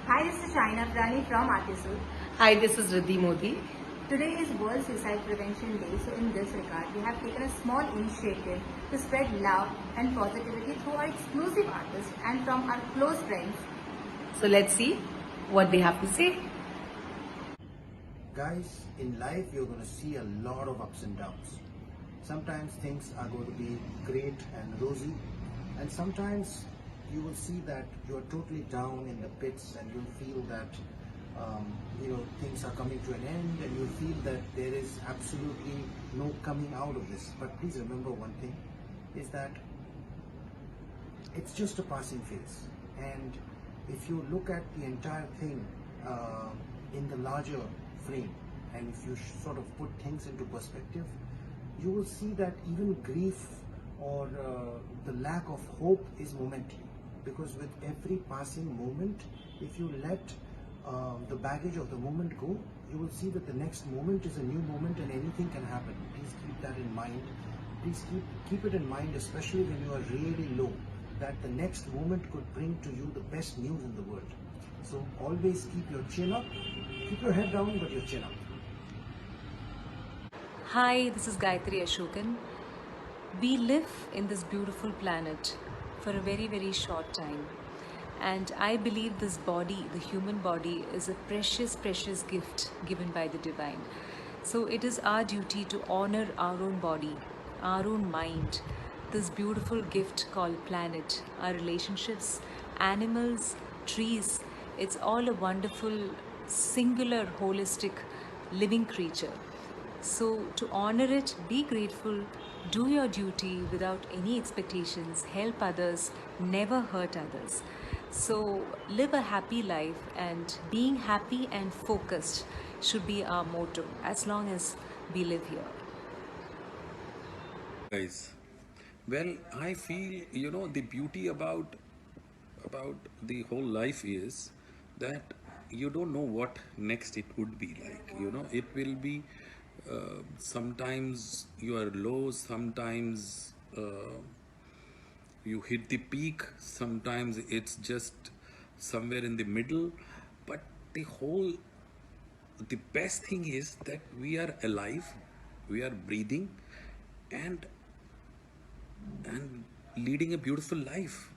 Hi, this is Shaina Prani from Artisud. Hi, this is Riddhi Modi. Today is World Suicide Prevention Day, so in this regard, we have taken a small initiative to spread love and positivity through our exclusive artists and from our close friends. So let's see what they have to say. Guys, in life you're going to see a lot of ups and downs. Sometimes things are going to be great and rosy, and sometimes you will see that you're totally down in the pits and you'll feel that things are coming to an end and you feel that there is absolutely no coming out of this. But please remember one thing is that it's just a passing phase, and if you look at the entire thing in the larger frame, and if you sort of put things into perspective, you will see that even grief or the lack of hope is momentary, because with every passing moment, if you let the baggage of the moment go, you will see that the next moment is a new moment and anything can happen. Please keep that in mind. Please keep it in mind, especially when you are really low, that the next moment could bring to you the best news in the world. So always keep your chin up, keep your head down, but your chin up. Hi, this is Gayatri Ashokan. We live in this beautiful planet for a very, very short time. And I believe this body, the human body, is a precious, precious gift given by the divine. So it is our duty to honor our own body, our own mind, this beautiful gift called planet, our relationships, animals, trees. It's all a wonderful, singular, holistic, living creature. So, to honor it, be grateful, do your duty without any expectations, help others, never hurt others. So, live a happy life, and being happy and focused should be our motto as long as we live here. Guys, well, I feel the beauty about the whole life is that you don't know what next it would be like. It will be sometimes you are low, sometimes you hit the peak, sometimes it's just somewhere in the middle, but the best thing is that we are alive, we are breathing, and leading a beautiful life.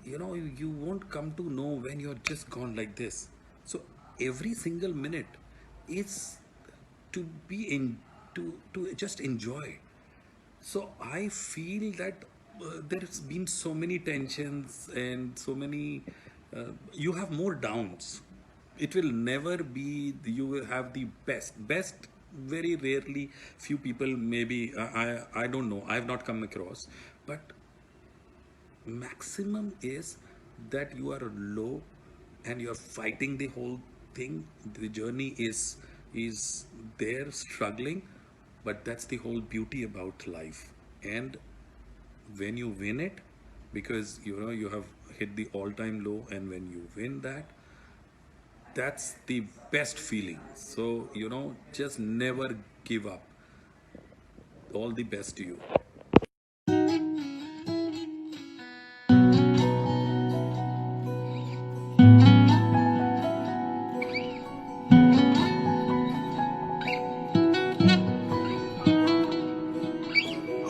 You won't come to know when you're just gone like this. So every single minute is to be in to just enjoy. So I feel that there's been so many tensions and so many you have more downs. It will never be you will have the best. Very rarely, few people, maybe I don't know, I've not come across, but maximum is that you are low and you're fighting the whole thing. The journey is there, struggling, but that's the whole beauty about life. And when you win it, because you have hit the all-time low, and when you win that, that's the best feeling. So just never give up. All the best to you.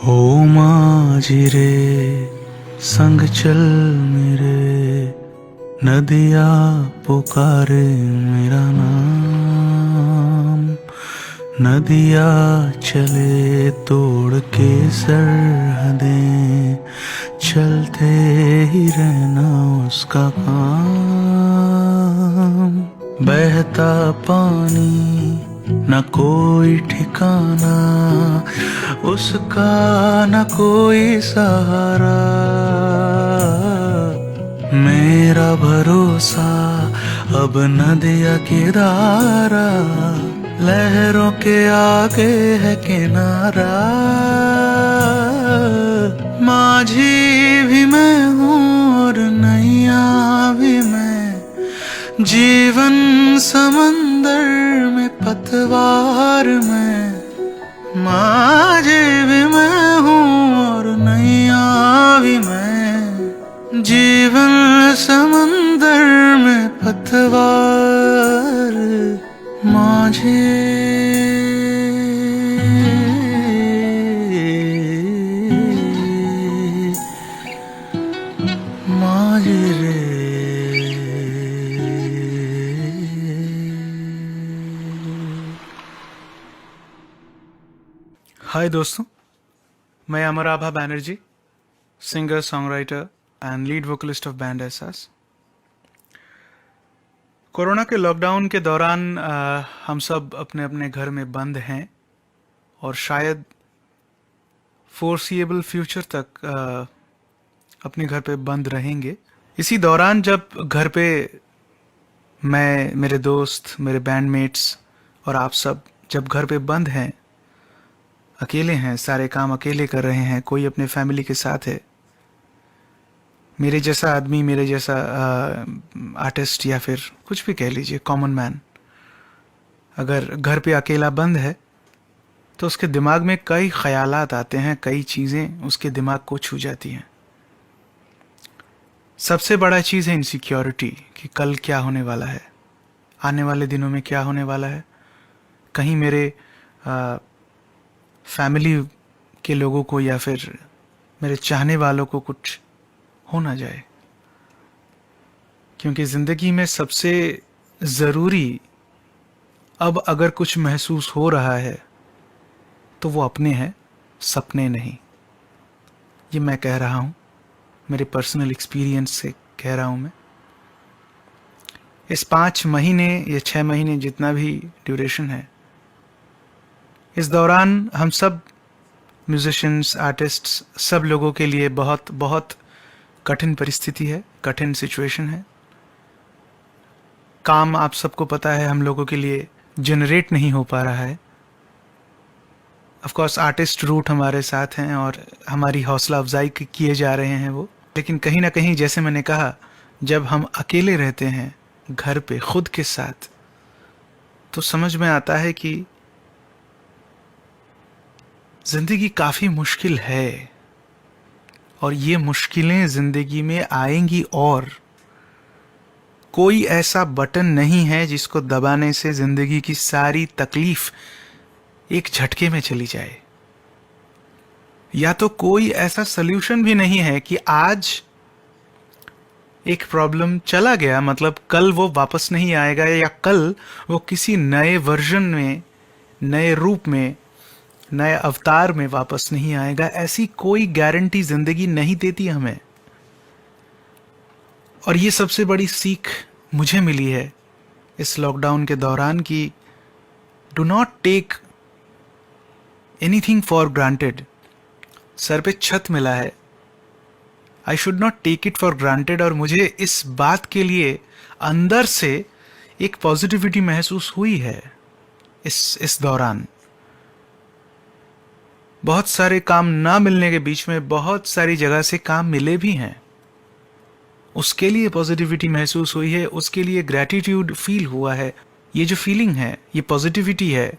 हो माझी रे संग चल मेरे, नदिया पुकारे मेरा नाम, नदिया चले तोड़ के सरहदें, चलते ही रहना उसका काम। बहता पानी न कोई ठिकाना, उसका न कोई सहारा, मेरा भरोसा अब नदिया की धारा, लहरों के आगे है किनारा। माझी भी मैं हूँ और नैया भी मैं, जीवन समंदर में पतवार में। माझी भी मैं हूँ और नैया भी मैं, जीवन समंदर में रे। हाय दोस्तों, मैं Amar Abha Banerjee, singer, song and lead vocalist of band Ehsaas. Corona के लॉकडाउन के दौरान हम सब अपने अपने घर में बंद हैं और शायद फोर्सिएबल फ्यूचर तक अपने घर पे बंद रहेंगे। इसी दौरान जब घर पे मैं, मेरे दोस्त, मेरे बैंडमेट्स और आप सब जब घर पे बंद हैं, अकेले हैं, सारे काम अकेले कर रहे हैं, कोई अपने फैमिली के साथ है, मेरे जैसा आदमी, मेरे जैसा आर्टिस्ट या फिर कुछ भी कह लीजिए, कॉमन मैन, अगर घर पे अकेला बंद है तो उसके दिमाग में कई ख्यालात आते हैं, कई चीज़ें उसके दिमाग को छू जाती हैं। सबसे बड़ा चीज़ है इनसिक्योरिटी कि कल क्या होने वाला है, आने वाले दिनों में क्या होने वाला है, कहीं मेरे फैमिली के लोगों को या फिर मेरे चाहने वालों को कुछ हो ना जाए। क्योंकि ज़िंदगी में सबसे ज़रूरी अब अगर कुछ महसूस हो रहा है तो वो अपने हैं, सपने नहीं। ये मैं कह रहा हूँ, मेरे पर्सनल एक्सपीरियंस से कह रहा हूँ मैं। इस 5 महीने या 6 महीने जितना भी ड्यूरेशन है, इस दौरान हम सब म्यूजिशियंस, आर्टिस्ट्स, सब लोगों के लिए बहुत बहुत कठिन परिस्थिति है, कठिन सिचुएशन है। काम आप सबको पता है हम लोगों के लिए जनरेट नहीं हो पा रहा है। ऑफ कोर्स आर्टिस्ट रूट हमारे साथ हैं और हमारी हौसला अफजाई किए जा रहे हैं वो, लेकिन कहीं ना कहीं जैसे मैंने कहा, जब हम अकेले रहते हैं घर पे खुद के साथ, तो समझ में आता है कि जिंदगी काफ़ी मुश्किल है और ये मुश्किलें ज़िंदगी में आएंगी और कोई ऐसा बटन नहीं है जिसको दबाने से ज़िंदगी की सारी तकलीफ एक झटके में चली जाए, या तो कोई ऐसा सल्यूशन भी नहीं है कि आज एक प्रॉब्लम चला गया मतलब कल वो वापस नहीं आएगा, या कल वो किसी नए वर्जन में, नए रूप में, नए अवतार में वापस नहीं आएगा। ऐसी कोई गारंटी जिंदगी नहीं देती हमें। और ये सबसे बड़ी सीख मुझे मिली है इस लॉकडाउन के दौरान कि do not take anything for granted. सर पे छत मिला है, I should not take it for granted. और मुझे इस बात के लिए अंदर से एक पॉजिटिविटी महसूस हुई है इस दौरान। बहुत सारे काम ना मिलने के बीच में बहुत सारी जगह से काम मिले भी हैं, उसके लिए पॉजिटिविटी महसूस हुई है, उसके लिए ग्रैटिट्यूड फील हुआ है। ये जो फीलिंग है, ये पॉजिटिविटी है,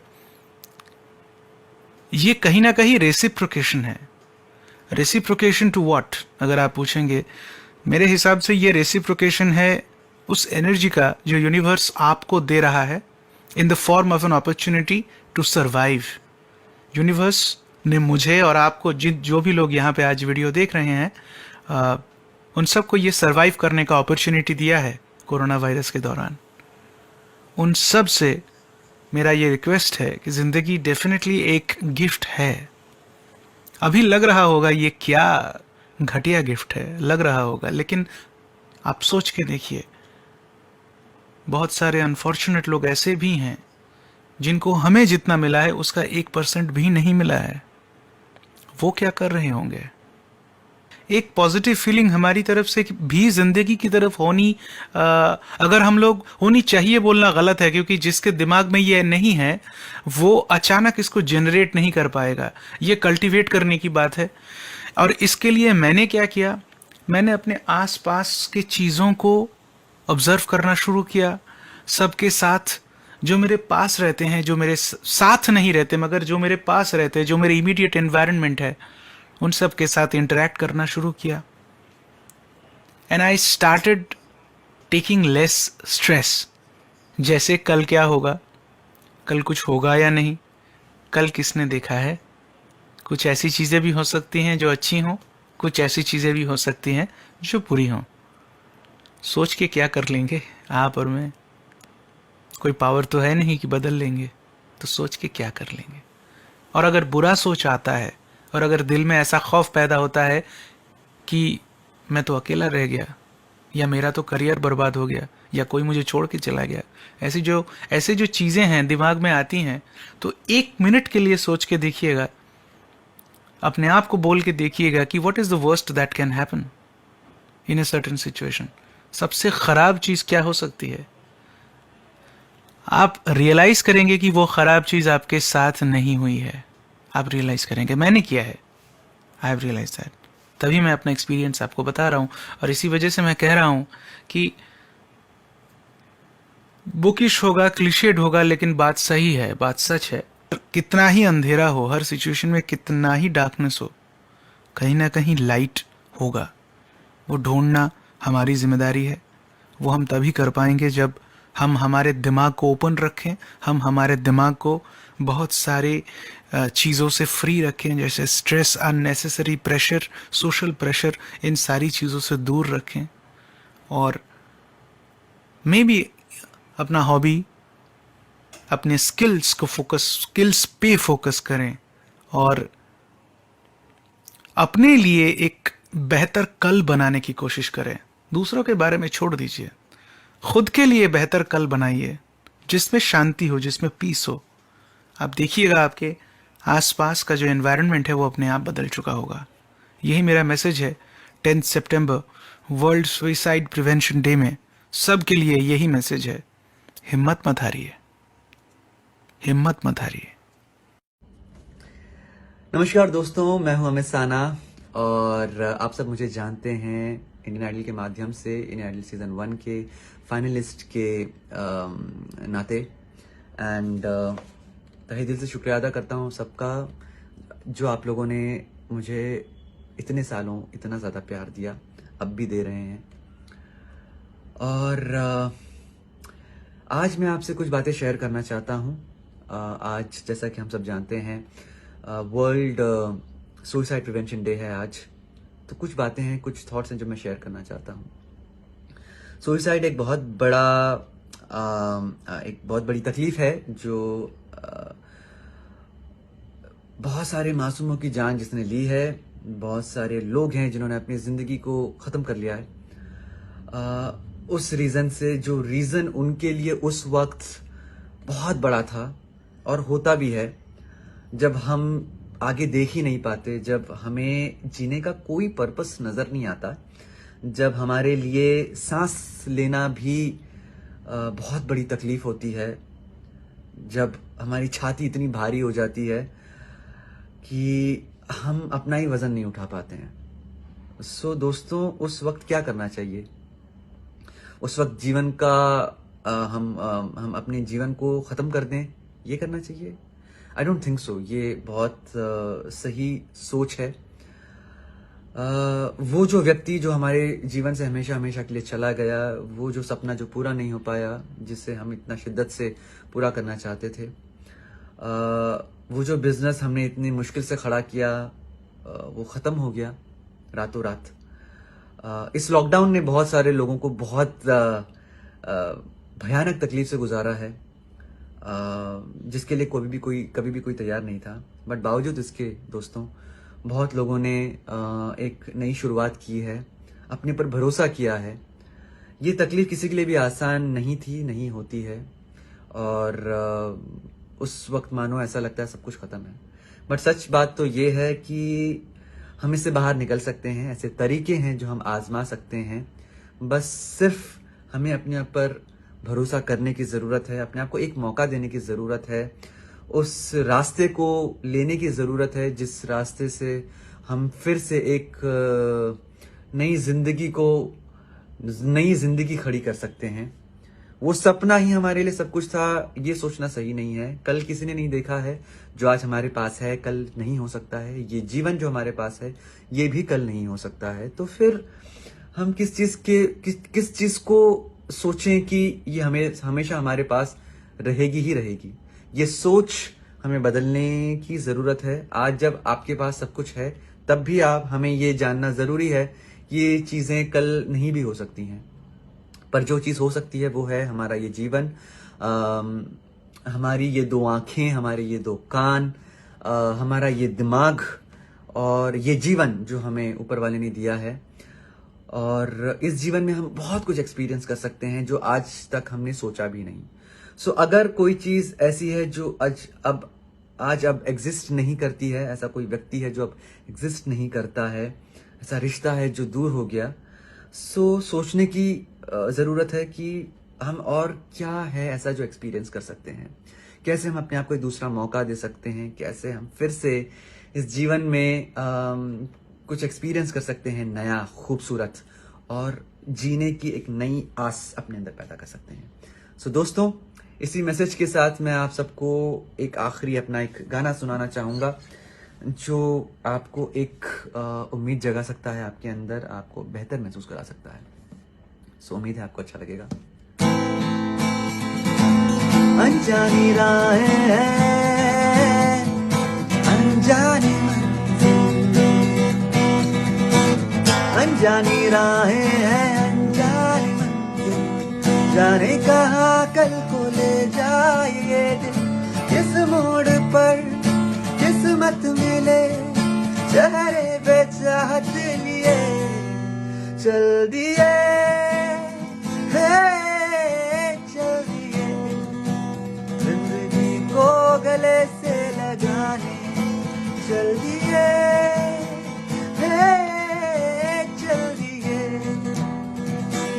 ये कहीं ना कहीं रेसिप्रोकेशन है। रेसिप्रोकेशन टू व्हाट अगर आप पूछेंगे, मेरे हिसाब से ये रेसिप्रोकेशन है उस एनर्जी का जो यूनिवर्स आपको दे रहा है in the form of an opportunity to survive. Universe ने मुझे और आपको, जो भी लोग यहाँ पे आज वीडियो देख रहे हैं, उन सबको ये सर्वाइव करने का अपॉर्चुनिटी दिया है कोरोना वायरस के दौरान। उन सब से मेरा ये रिक्वेस्ट है कि ज़िंदगी डेफिनेटली एक गिफ्ट है। अभी लग रहा होगा ये क्या घटिया गिफ्ट है, लग रहा होगा, लेकिन आप सोच के देखिए, बहुत सारे अनफॉर्चुनेट लोग ऐसे भी हैं जिनको हमें जितना मिला है उसका 1% भी नहीं मिला है। वो क्या कर रहे होंगे? एक पॉजिटिव फीलिंग हमारी तरफ से भी जिंदगी की तरफ होनी, अगर हम लोग होनी चाहिए बोलना गलत है, क्योंकि जिसके दिमाग में ये नहीं है वो अचानक इसको जनरेट नहीं कर पाएगा। ये कल्टीवेट करने की बात है। और इसके लिए मैंने क्या किया, मैंने अपने आसपास के चीज़ों को ऑब्जर्व करना शुरू किया। सबके साथ जो मेरे पास रहते हैं, जो मेरे साथ नहीं रहते मगर जो मेरे पास रहते हैं, जो मेरे इमीडिएट एनवायरनमेंट है, उन सब के साथ इंटरेक्ट करना शुरू किया। And I started taking less stress. जैसे कल क्या होगा, कल कुछ होगा या नहीं, कल किसने देखा है। कुछ ऐसी चीज़ें भी हो सकती हैं जो अच्छी हों, कुछ ऐसी चीज़ें भी हो सकती हैं जो बुरी हों। सोच के क्या कर लेंगे आप और मैं? कोई पावर तो है नहीं कि बदल लेंगे, तो सोच के क्या कर लेंगे? और अगर बुरा सोच आता है और अगर दिल में ऐसा खौफ पैदा होता है कि मैं तो अकेला रह गया, या मेरा तो करियर बर्बाद हो गया, या कोई मुझे छोड़ के चला गया, ऐसे जो चीजें हैं दिमाग में आती हैं, तो 1 मिनट के लिए सोच के देखिएगा, अपने आप को बोल के देखिएगा कि what is the worst that can happen in a certain situation. सबसे खराब चीज क्या हो सकती है? आप रियलाइज करेंगे कि वो खराब चीज आपके साथ नहीं हुई है। आप रियलाइज करेंगे, मैंने किया है, आई हैव रियलाइज दैट। तभी मैं अपना एक्सपीरियंस आपको बता रहा हूं, और इसी वजह से मैं कह रहा हूं कि बुकिश होगा, क्लिशेड होगा, लेकिन बात सही है, बात सच है। कितना ही अंधेरा हो, हर सिचुएशन में कितना ही डार्कनेस हो, कहीं ना कहीं लाइट होगा। वो ढूंढना हमारी जिम्मेदारी है। वो हम तभी कर पाएंगे जब हम हमारे दिमाग को ओपन रखें, हम हमारे दिमाग को बहुत सारे चीज़ों से फ्री रखें, जैसे stress, unnecessary pressure, social pressure, इन सारी चीज़ों से दूर रखें, और मे बी अपना हॉबी, अपने स्किल्स पे फोकस करें, और अपने लिए एक बेहतर कल बनाने की कोशिश करें। दूसरों के बारे में छोड़ दीजिए, खुद के लिए बेहतर कल बनाइए जिसमें शांति हो, जिसमें पीस हो। आप देखिएगा आपके आसपास का जो एनवायरनमेंट है वो अपने आप बदल चुका होगा। यही मेरा मैसेज है 10 सितंबर वर्ल्ड सुइसाइड प्रिवेंशन डे में, सबके लिए यही मैसेज है। हिम्मत मत हारिए, हिम्मत मत हारिए। नमस्कार दोस्तों, मैं हूं अमित साना और आप सब मुझे जानते हैं इंडियन आइडल के माध्यम से, इंडियन आइडल सीजन 1 के फाइनलिस्ट के नाते। एंड तहे दिल से शुक्रिया अदा करता हूं सबका, जो आप लोगों ने मुझे इतने सालों इतना ज़्यादा प्यार दिया, अब भी दे रहे हैं। और आज मैं आपसे कुछ बातें शेयर करना चाहता हूं। आज जैसा कि हम सब जानते हैं वर्ल्ड सुसाइड प्रिवेंशन डे है आज, तो कुछ बातें हैं, कुछ थॉट्स हैं जो मैं शेयर करना चाहता हूँ। सुसाइड एक बहुत बड़ी तकलीफ है जो बहुत सारे मासूमों की जान जिसने ली है। बहुत सारे लोग हैं जिन्होंने अपनी जिंदगी को खत्म कर लिया है उस रीजन से, जो रीजन उनके लिए उस वक्त बहुत बड़ा था और होता भी है। जब हम आगे देख ही नहीं पाते, जब हमें जीने का कोई पर्पस नजर नहीं आता, जब हमारे लिए सांस लेना भी बहुत बड़ी तकलीफ होती है, जब हमारी छाती इतनी भारी हो जाती है कि हम अपना ही वजन नहीं उठा पाते हैं। सो दोस्तों, उस वक्त क्या करना चाहिए? उस वक्त जीवन का हम अपने जीवन को खत्म कर दें, ये करना चाहिए? I don't think so. ये बहुत सही सोच है। वो जो व्यक्ति जो हमारे जीवन से हमेशा हमेशा के लिए चला गया, वो जो सपना जो पूरा नहीं हो पाया, जिसे हम इतना शिद्दत से पूरा करना चाहते थे, वो जो बिजनेस हमने इतनी मुश्किल से खड़ा किया, वो ख़त्म हो गया रातों रात। इस लॉकडाउन ने बहुत सारे लोगों को बहुत भयानक तकलीफ से गुजारा है, जिसके लिए कभी भी कोई तैयार नहीं था। बट बावजूद इसके दोस्तों, बहुत लोगों ने एक नई शुरुआत की है, अपने पर भरोसा किया है। ये तकलीफ किसी के लिए भी आसान नहीं थी, नहीं होती है, और उस वक्त मानो ऐसा लगता है सब कुछ खत्म है। बट सच बात तो ये है कि हम इससे बाहर निकल सकते हैं। ऐसे तरीके हैं जो हम आजमा सकते हैं। बस सिर्फ हमें अपने आप पर भरोसा करने की ज़रूरत है, अपने आप को एक मौका देने की ज़रूरत है, उस रास्ते को लेने की ज़रूरत है जिस रास्ते से हम फिर से एक नई ज़िंदगी खड़ी कर सकते हैं। वो सपना ही हमारे लिए सब कुछ था, ये सोचना सही नहीं है। कल किसी ने नहीं देखा है, जो आज हमारे पास है कल नहीं हो सकता है। ये जीवन जो हमारे पास है ये भी कल नहीं हो सकता है। तो फिर हम किस चीज़ को सोचें कि ये हमेशा हमारे पास रहेगी ही रहेगी। ये सोच हमें बदलने की ज़रूरत है। आज जब आपके पास सब कुछ है, तब भी हमें ये जानना ज़रूरी है कि ये चीज़ें कल नहीं भी हो सकती हैं। पर जो चीज़ हो सकती है वो है हमारा ये जीवन, हमारी ये 2 आँखें, हमारे ये 2 कान, हमारा ये दिमाग और ये जीवन जो हमें ऊपर वाले ने दिया है। और इस जीवन में हम बहुत कुछ एक्सपीरियंस कर सकते हैं जो आज तक हमने सोचा भी नहीं। सो अगर कोई चीज़ ऐसी है जो आज अब एग्जिस्ट नहीं करती है, ऐसा कोई व्यक्ति है जो अब एग्जिस्ट नहीं करता है, ऐसा रिश्ता है जो दूर हो गया, सो सोचने की ज़रूरत है कि हम और क्या है ऐसा जो एक्सपीरियंस कर सकते हैं, कैसे हम अपने आप को एक दूसरा मौका दे सकते हैं, कैसे हम फिर से इस जीवन में कुछ एक्सपीरियंस कर सकते हैं नया, खूबसूरत, और जीने की एक नई आस अपने अंदर पैदा कर सकते हैं। सो दोस्तों, इसी मैसेज के साथ मैं आप सबको एक आखिरी अपना एक गाना सुनाना चाहूँगा जो आपको एक उम्मीद जगा सकता है आपके अंदर, आपको बेहतर महसूस करा सकता है। सो उम्मीद है आपको अच्छा लगेगा। अनजानी राहें हैं, अनजानी अनजानी राहें हैं, अनजानी मंजिल, जाने कहाँ कल को ले जाए ये दिल, किस मोड़ पर किस्मत मिले, चेहरे पे चाहत लिए चल दिए, चल दिए, जिंदगी को गले से लगाने चल दिए, चल दिए,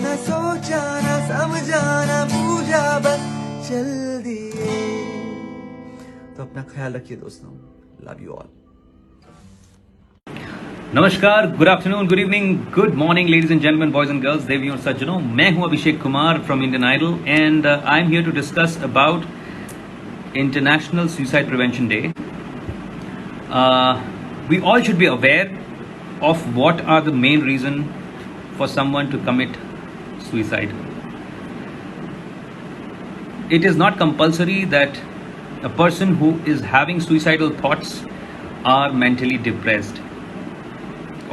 न सोचा न समझा न पूछा, बस चल दिए। तो अपना ख्याल रखिए दोस्तों, लव यू ऑल। नमस्कार, good afternoon, good evening, good morning ladies and gentleman, boys and girls, देवी और सज्जनों। मैं हूं Abhishek Kumar from Indian Idol and I am here to discuss about International Suicide Prevention Day. We all should be aware of what are the main reason for someone to commit suicide. It is not compulsory that a person who is having suicidal thoughts are mentally depressed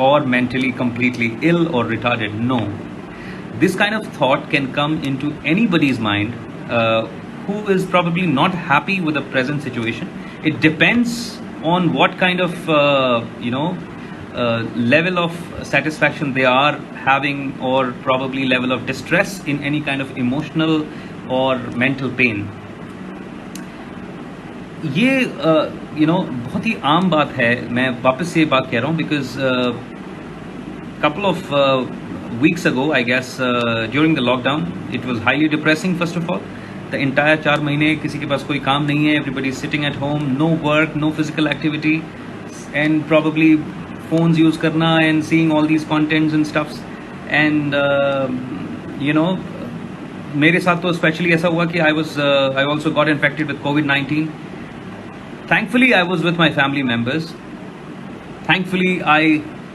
or mentally completely ill or retarded. No. This kind of thought can come into anybody's mind who is probably not happy with the present situation. It depends on what kind of level of satisfaction they are having, or probably level of distress in any kind of emotional or mental pain. ये बहुत ही आम बात है। मैं वापस से बात कह रहा हूँ because couple of weeks ago, I guess, during the lockdown, it was highly depressing. First of all, the entire 4 महीने किसी के पास कोई काम नहीं है, everybody is sitting at home, no work, no physical activity, and probably phones use करना and seeing all these contents and stuffs, and मेरे साथ तो स्पेशली ऐसा हुआ कि I also got infected with COVID-19. Thankfully I was with my family members. Thankfully I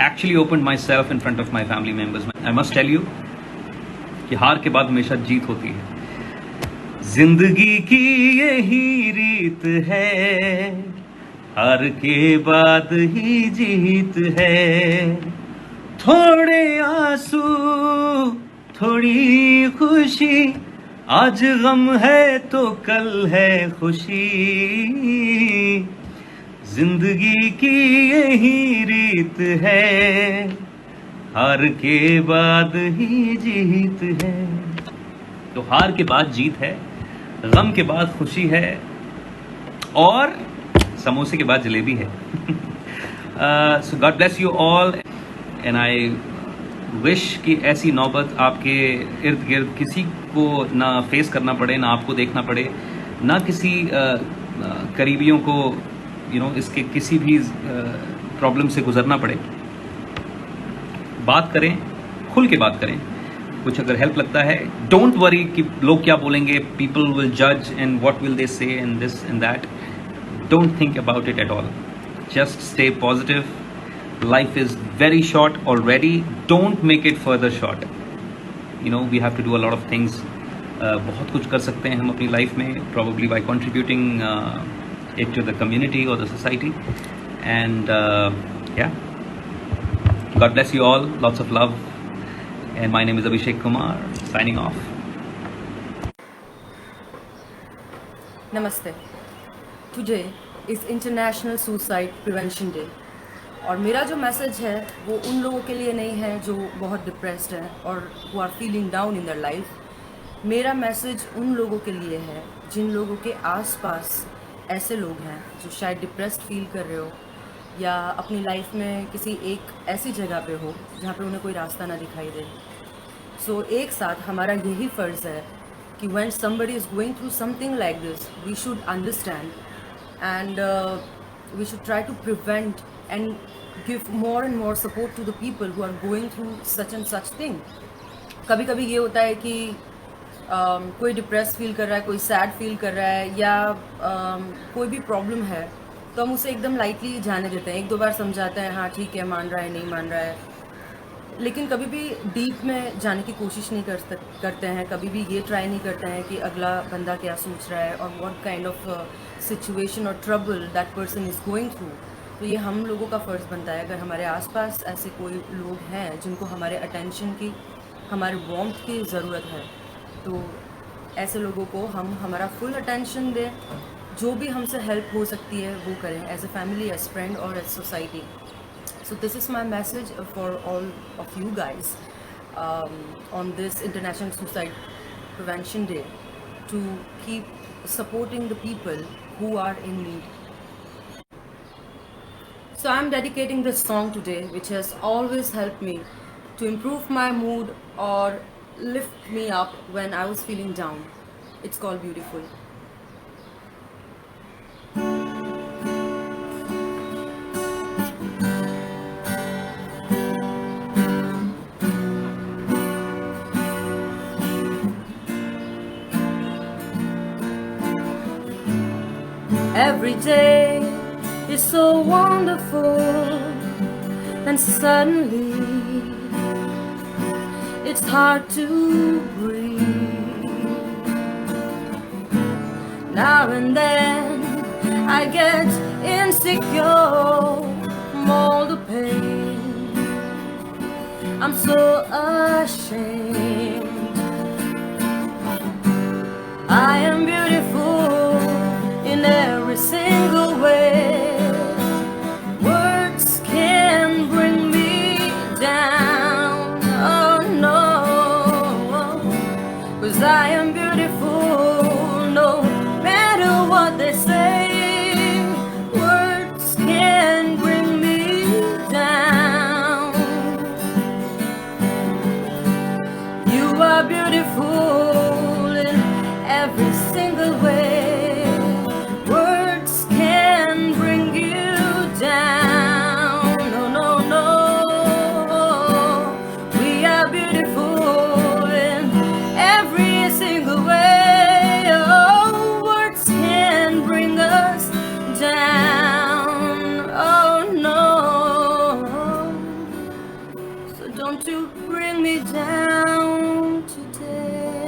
actually opened myself in front of my family members. I must tell you कि हार के बाद हमेशा जीत होती है। जिंदगी की यही रीत है, हार के बाद ही जीत है। थोड़े आंसू थोड़ी खुशी, आज गम है तो कल है खुशी। जिंदगी की यही रीत है, हार के बाद ही जीत है। तो हार के बाद जीत है, गम के बाद खुशी है, और समोसे के बाद जलेबी है। So God bless you all and I wish कि ऐसी नौबत आपके इर्द गिर्द किसी को ना फेस करना पड़े, ना आपको देखना पड़े, ना किसी करीबियों को इसके किसी भी प्रॉब्लम से गुजरना पड़े। बात करें, खुल के बात करें। कुछ अगर हेल्प लगता है, डोंट वरी कि लोग क्या बोलेंगे, पीपल विल जज एंड व्हाट विल दे से and this and that. Don't think about it at all. Just stay positive. Life is very short already. Don't make it further short. We have to do a lot of things. बहुत कुछ कर सकते हैं हम अपनी life में, probably by contributing it to the community or the society. And yeah, God bless you all. Lots of love. And my name is Abhishek Kumar, signing off. नमस्ते। Today is international Suicide Prevention day और मेरा जो message है वो उन लोगों के लिए नहीं है जो बहुत डिप्रेस्ड हैं और who are feeling down in their life. मेरा मैसेज उन लोगों के लिए है जिन लोगों के आसपास ऐसे लोग हैं जो शायद डिप्रेस्ड फील कर रहे हो या अपनी लाइफ में किसी एक ऐसी जगह पे हो जहाँ पे उन्हें कोई रास्ता ना दिखाई दे। सो एक साथ हमारा यही फ़र्ज़ है कि when somebody is going through something like this, we should understand and we should try to prevent and give more and more support to the people who are going through such and such thing. कभी कभी ये होता है कि कोई depress feel कर रहा है, कोई सैड फील कर रहा है या कोई भी प्रॉब्लम है तो हम उसे एकदम लाइटली जाने देते हैं, एक दो बार समझाते हैं, हाँ ठीक है, मान रहा है, नहीं मान रहा है, लेकिन कभी भी डीप में जाने की कोशिश नहीं करते हैं। कभी भी ये ट्राई नहीं करते हैं कि अगला बंदा क्या सोच रहा है और व्हाट काइंड ऑफ सिचुएशन और trouble that person is going through. तो ये हम लोगों का फ़र्ज़ बनता है, अगर हमारे आसपास ऐसे कोई लोग हैं जिनको हमारे अटेंशन की, हमारे वार्मथ की ज़रूरत है, तो ऐसे लोगों को हम हमारा फुल अटेंशन दें, जो भी हमसे हेल्प हो सकती है वो करें, as a family, as friend और as society. So this is my message for all of you guys on this International Suicide Prevention Day, to keep supporting the people who are in need. So I'm dedicating this song today, which has always helped me to improve my mood or lift me up when I was feeling down. It's called Beautiful. Every day is so wonderful, and suddenly it's hard to breathe. Now and then I get insecure from all the pain. I'm so ashamed. I am beautiful in every single way. Words can bring me down, oh no, 'cause I am beautiful no matter what they say. Words can bring me down. You are beautiful in every single way. Don't you bring me down today.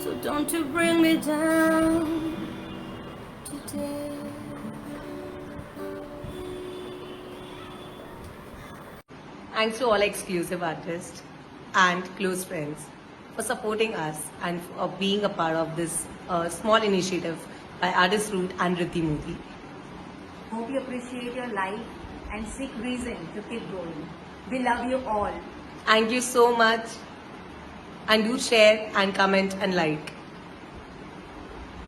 So don't you bring me down today. Thanks to all exclusive artists and close friends for supporting us and for being a part of this small initiative by Artist Root and Riddhi Modi. Hope you appreciate your life and seek reason to keep going. We love you all. Thank you so much, and do share and comment and like.